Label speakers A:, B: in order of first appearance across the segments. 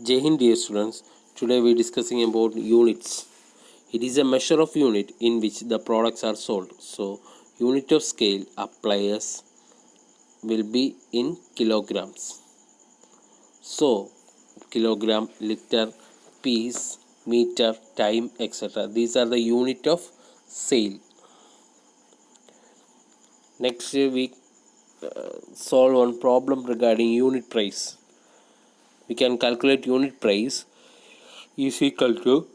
A: Jai Hind, dear students. Today we are discussing about units. It is a measure of unit in which the products are sold. So, unit of scale applies will be in kilograms. So, kilogram, liter, piece, meter, time, etc. These are the unit of sale. Next we solve one problem regarding unit price. We can calculate unit price is equal to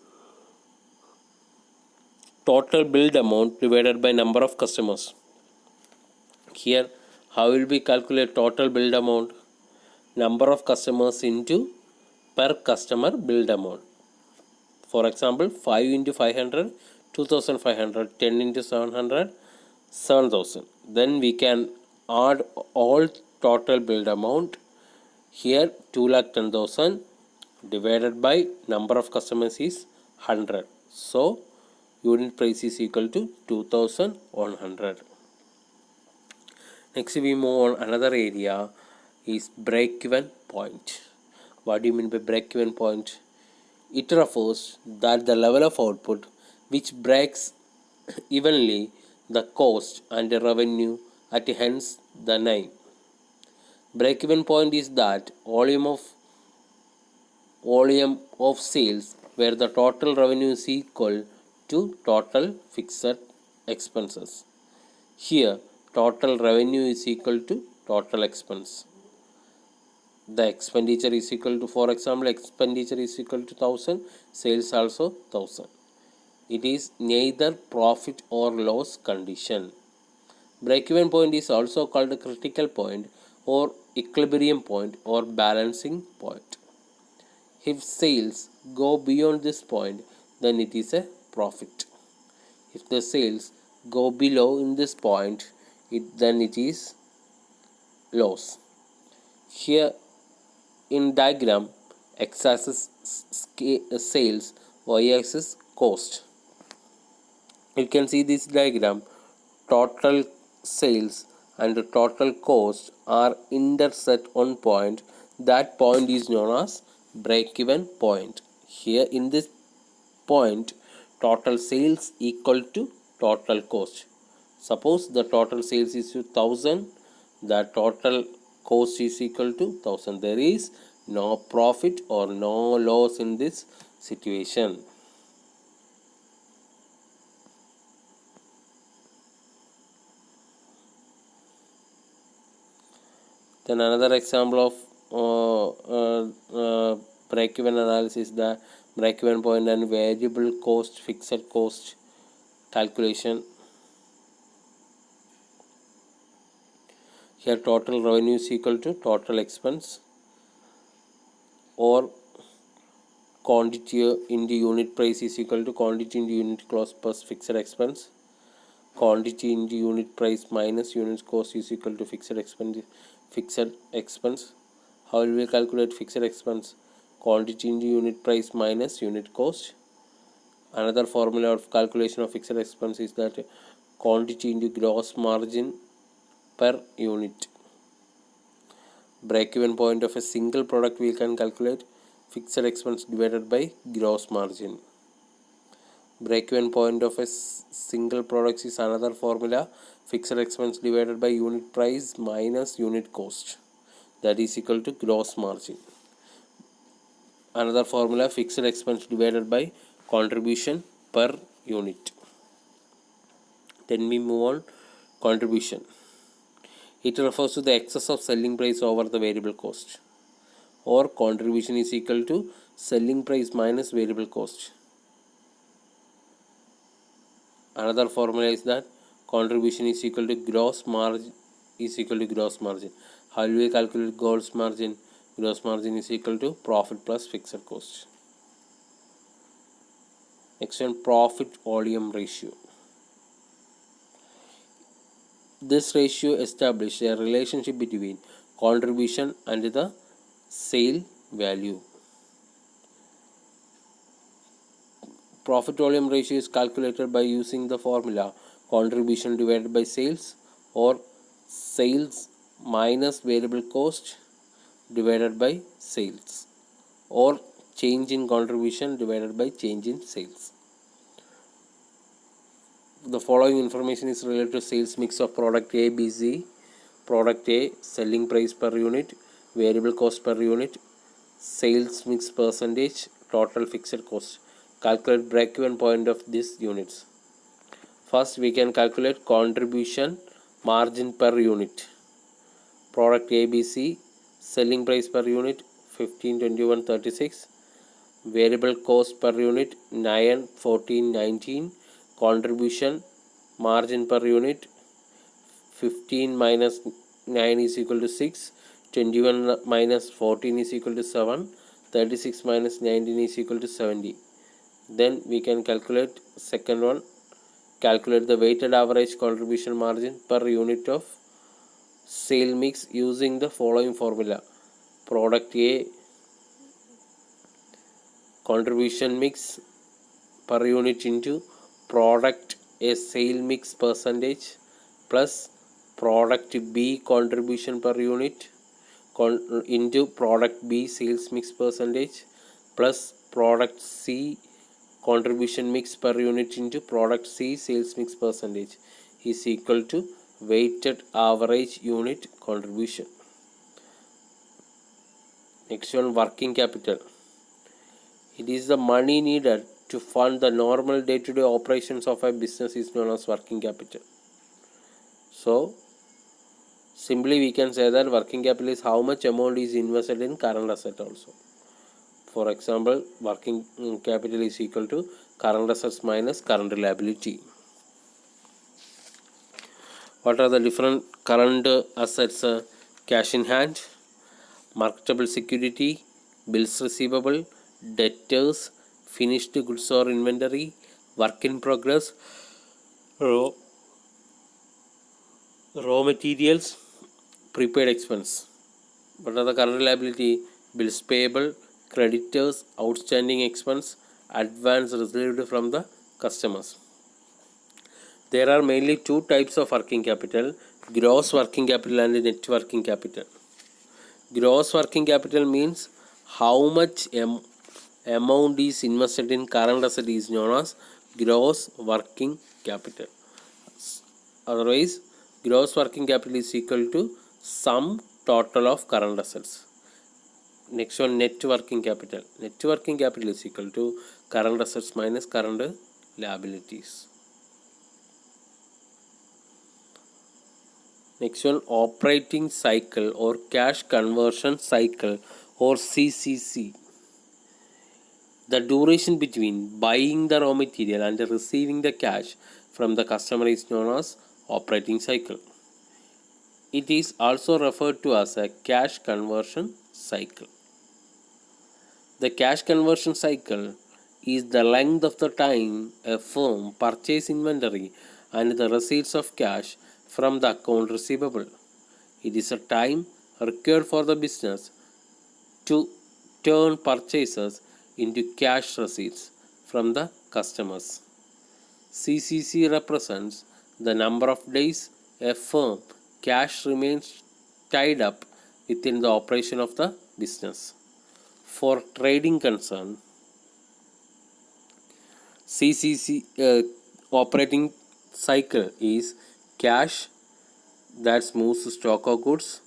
A: total billed amount divided by number of customers. Here, how will we calculate total billed amount? Number of customers into per customer billed amount. For example, 5 into 500, 2500, 10 into 700, 7000. Then we can add all total billed amount. Here, 2,10,000 divided by number of customers is 100. So, unit price is equal to 2100. Next we move on another area is break-even point. What do you mean by break-even point? It refers that the level of output which breaks evenly the cost and the revenue at hence the name. Break-even point is that volume of sales where the total revenue is equal to total fixed expenses. Here, total revenue is equal to total expense. The expenditure is equal to, for example, expenditure is equal to 1000, sales also 1000. It is neither profit or loss condition. Break-even point is also called a critical point or equilibrium point or balancing point. If sales go beyond this point, then it is a profit. If the sales go below in this point, then it is loss. Here in diagram, x-axis sales, y-axis cost. You can see this diagram. Total sales and the total cost are intersect on point. That point is known as break-even point. Here in this point, total sales equal to total cost. Suppose the total sales is 1000, the total cost is equal to 1000. There is no profit or no loss in this situation. Then another example of break-even analysis, the break-even point and variable cost, fixed cost calculation. Here total revenue is equal to total expense or quantity into unit price is equal to quantity into unit cost plus fixed expense. Quantity into unit price minus unit cost is equal to fixed expense. How will we calculate fixed expense? Quantity into unit price minus unit cost. Another formula of calculation of fixed expense is that quantity into gross margin per unit. Break-even point of a single product we can calculate fixed expense divided by gross margin. Break-even point of a single product is another formula, fixed expense divided by unit price minus unit cost, that is equal to gross margin. Another formula, fixed expense divided by contribution per unit. Then we move on contribution. It refers to the excess of selling price over the variable cost, or contribution is equal to selling price minus variable cost. Another formula is that contribution is equal to gross margin is equal to gross margin. How will we calculate gross margin? Gross margin is equal to profit plus fixed cost. Next one, profit volume ratio. This ratio establishes a relationship between contribution and the sale value. Profit volume ratio is calculated by using the formula contribution divided by sales or sales minus variable cost divided by sales or change in contribution divided by change in sales. The following information is related to sales mix of product A, B, C. Product A, selling price per unit, variable cost per unit, sales mix percentage, total fixed cost. Calculate break-even point of these units. First, we can calculate contribution margin per unit. Product ABC, selling price per unit 15, 21, 36. Variable cost per unit 9, 14, 19. Contribution margin per unit 15 minus 9 is equal to 6. 21 minus 14 is equal to 7. 36 minus 19 is equal to 70. Then we can calculate second one. Calculate the weighted average contribution margin per unit of sale mix using the following formula. Product A contribution mix per unit into product A sale mix percentage plus product B contribution per unit into product B sales mix percentage plus product C contribution mix per unit into product C sales mix percentage is equal to weighted average unit contribution. Next one, working capital. It is the money needed to fund the normal day-to-day operations of a business is known as working capital. So simply we can say that working capital is how much amount is invested in current asset also. For example, working capital is equal to current assets minus current liability. What are the different current assets? Cash in hand, marketable security, bills receivable, debtors, finished goods or inventory, work in progress, raw materials, prepaid expense. What are the current liability? Bills payable, creditors, outstanding expense, advance received from the customers. There are mainly two types of working capital, gross working capital and net working capital. Gross working capital means how much amount is invested in current asset is known as gross working capital. Otherwise, gross working capital is equal to sum total of current assets. Next one, net working capital. Net working capital is equal to current assets minus current liabilities. Next one, operating cycle or cash conversion cycle or CCC. The duration between buying the raw material and receiving the cash from the customer is known as operating cycle. It is also referred to as a cash conversion cycle. The cash conversion cycle is the length of the time a firm purchases inventory and the receipts of cash from the account receivable. It is a time required for the business to turn purchases into cash receipts from the customers. CCC represents the number of days a firm cash remains tied up within the operation of the business. For trading concern, CCC operating cycle is cash that moves stock of goods,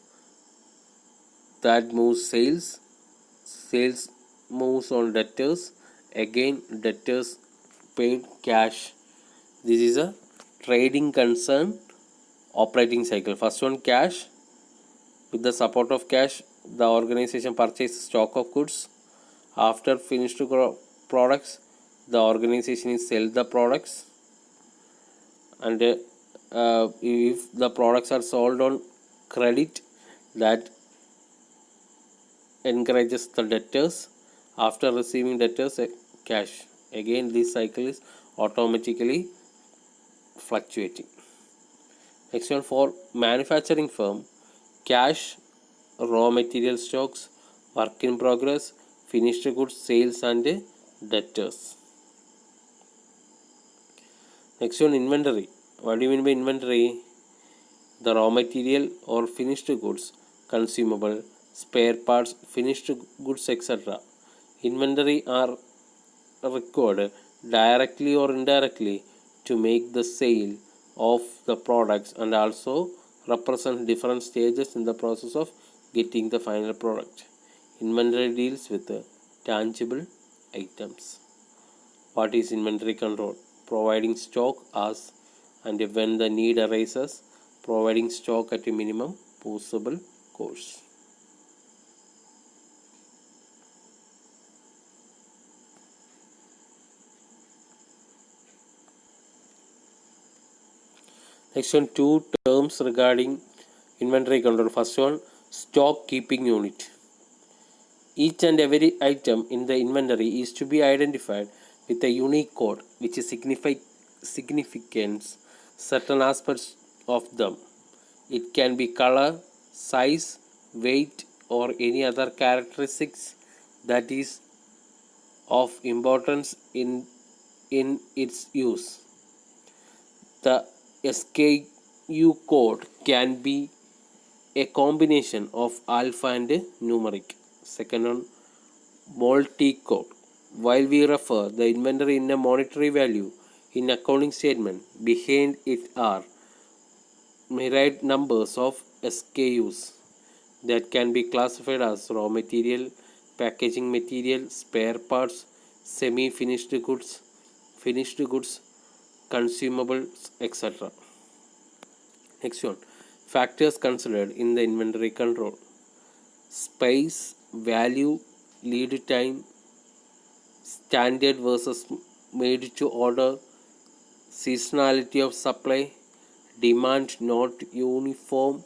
A: that moves sales, sales moves on debtors, again debtors paid cash. This is a trading concern operating cycle. First one, cash. With the support of cash, the organization purchases stock of goods. After finished products, the organization is sell the products, and if the products are sold on credit, that encourages the debtors. After receiving debtors, cash. Again, this cycle is automatically fluctuating. Next one, for manufacturing firm, cash, raw material stocks, work in progress, finished goods sales and debtors. Next one, inventory. What do you mean by inventory? The raw material or finished goods, consumable, spare parts, finished goods, etc. Inventory are required directly or indirectly to make the sale of the products and also represent different stages in the process of getting the final product. Inventory deals with tangible items. What is inventory control? Providing stock as and when the need arises, providing stock at a minimum possible cost. Section 2 terms regarding inventory control. First one, stock keeping unit. Each and every item in the inventory is to be identified with a unique code which significance certain aspects of them. It can be color, size, weight, or any other characteristics that is of importance in its use. The SKU code can be a combination of alpha and numeric. Second one, multi code. While we refer the inventory in a monetary value in accounting statement, behind it are myriad numbers of SKUs that can be classified as raw material, packaging material, spare parts, semi-finished goods, finished goods, consumables, etc. Next one, factors considered in the inventory control: space, value, lead time, standard versus made to order, seasonality of supply, demand not uniform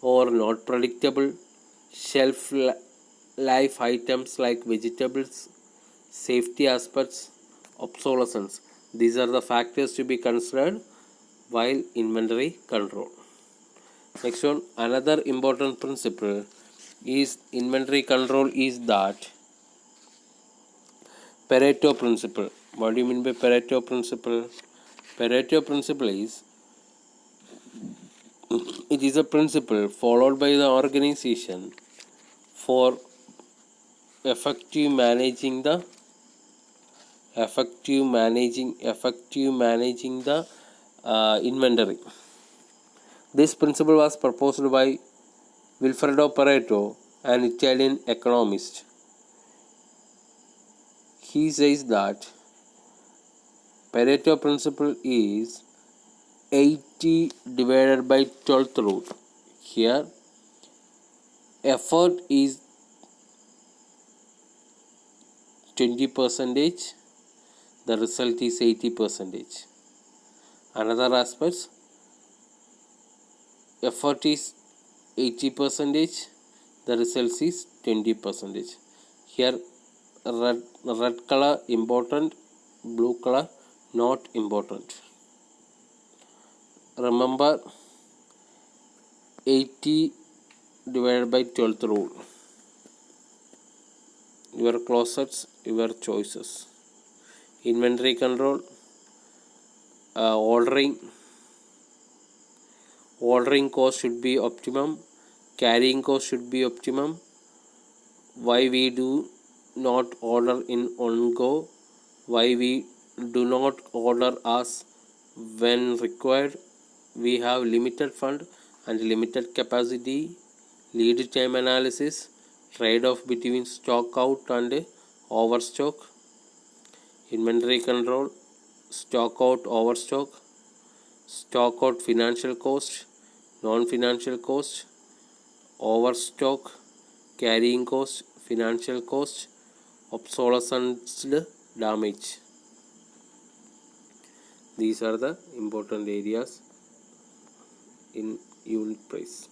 A: or not predictable, shelf life items like vegetables, safety aspects, obsolescence. These are the factors to be considered while inventory control. Next one, another important principle is inventory control is that Pareto principle. What do you mean by Pareto principle? Pareto principle is it is a principle followed by the organization for effective managing the inventory. This principle was proposed by Vilfredo Pareto, an Italian economist. He says that Pareto principle is 80 divided by 12th root. Here effort is 20%, the result is 80%. Another aspect, effort is 80%, the result is 20%. Here red color important, blue color not important. Remember 80 divided by 12th rule. Your closets, your choices. Inventory control, ordering cost should be optimum, carrying cost should be optimum. Why we do not order in on go, why we do not order as when required. We have limited fund and limited capacity. Lead time analysis, trade-off between stock out and overstock. Inventory control, stock out, overstock, stock out financial cost, non-financial cost, overstock, carrying cost, financial cost, obsolescence, damage. These are the important areas in unit price.